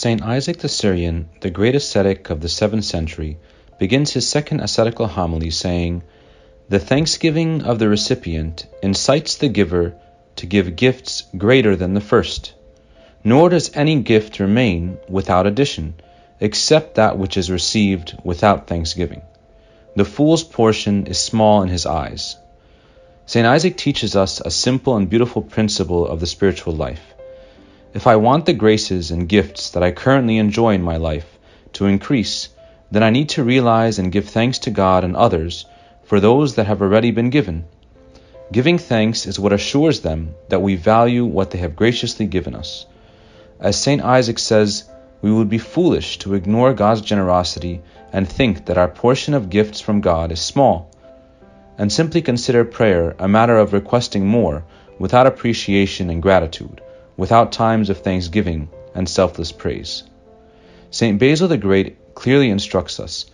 Saint Isaac the Syrian, the great ascetic of the 7th century, begins his second ascetical homily saying, "The thanksgiving of the recipient incites the giver to give gifts greater than the first. Nor does any gift remain without addition, except that which is received without thanksgiving. The fool's portion is small in his eyes." Saint Isaac teaches us a simple and beautiful principle of the spiritual life. If I want the graces and gifts that I currently enjoy in my life to increase, then I need to realize and give thanks to God and others for those that have already been given. Giving thanks is what assures them that we value what they have graciously given us. As Saint Isaac says, we would be foolish to ignore God's generosity and think that our portion of gifts from God is small, and simply consider prayer a matter of requesting more without appreciation and gratitude, without times of thanksgiving and selfless praise. St. Basil the Great clearly instructs us,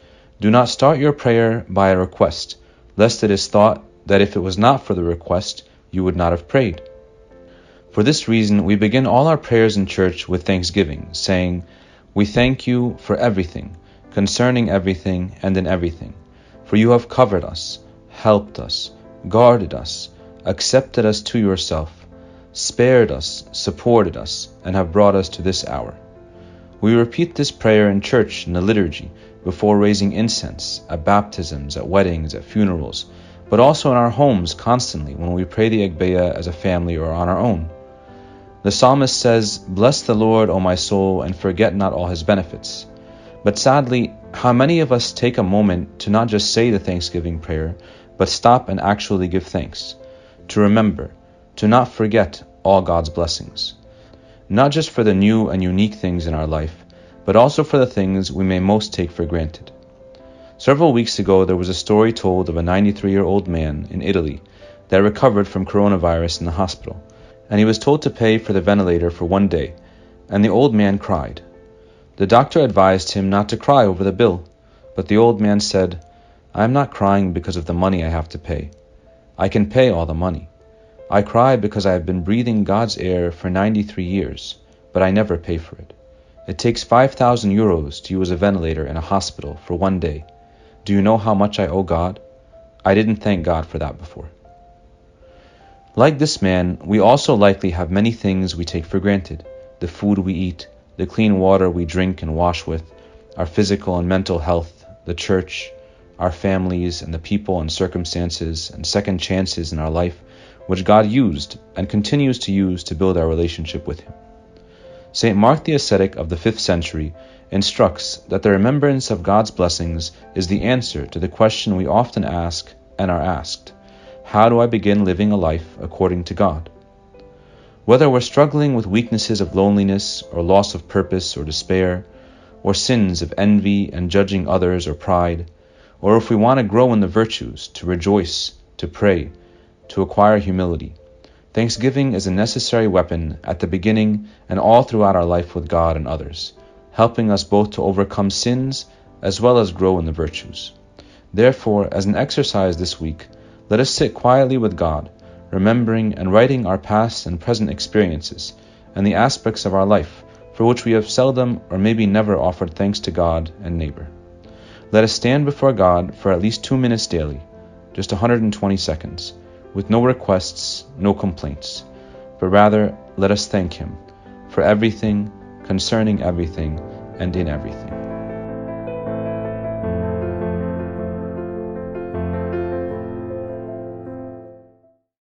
"Do not start your prayer by a request, lest it is thought that if it was not for the request, you would not have prayed." For this reason, we begin all our prayers in church with thanksgiving, saying, "We thank you for everything, concerning everything, and in everything. For you have covered us, helped us, guarded us, accepted us to yourself, spared us, supported us, and have brought us to this hour." We repeat this prayer in church in the liturgy, before raising incense, at baptisms, at weddings, at funerals, but also in our homes constantly when we pray the Agpeya as a family or on our own. The psalmist says, "Bless the Lord, O my soul, and forget not all his benefits." But sadly, how many of us take a moment to not just say the thanksgiving prayer, but stop and actually give thanks, to remember, to not forget all God's blessings, not just for the new and unique things in our life, but also for the things we may most take for granted. Several weeks ago, there was a story told of a 93-year-old man in Italy that recovered from coronavirus in the hospital, and he was told to pay for the ventilator for 1 day, and the old man cried. The doctor advised him not to cry over the bill, but the old man said, "I am not crying because of the money I have to pay. I can pay all the money. I cry because I have been breathing God's air for 93 years, but I never pay for it. It takes 5,000 euros to use a ventilator in a hospital for 1 day. Do you know how much I owe God? I didn't thank God for that before." Like this man, we also likely have many things we take for granted: the food we eat, the clean water we drink and wash with, our physical and mental health, the church, our families, and the people and circumstances and second chances in our life, which God used and continues to use to build our relationship with Him. St. Mark the ascetic of the 5th century instructs that the remembrance of God's blessings is the answer to the question we often ask and are asked: how do I begin living a life according to God? Whether we're struggling with weaknesses of loneliness or loss of purpose or despair, or sins of envy and judging others or pride, or if we want to grow in the virtues, to rejoice, to pray, to acquire humility, thanksgiving is a necessary weapon at the beginning and all throughout our life with God and others, helping us both to overcome sins as well as grow in the virtues. Therefore, as an exercise this week, let us sit quietly with God, remembering and writing our past and present experiences and the aspects of our life for which we have seldom or maybe never offered thanks to God and neighbor. Let us stand before God for at least 2 minutes daily, just 120 seconds, with no requests, no complaints, but rather let us thank Him for everything, concerning everything, and in everything.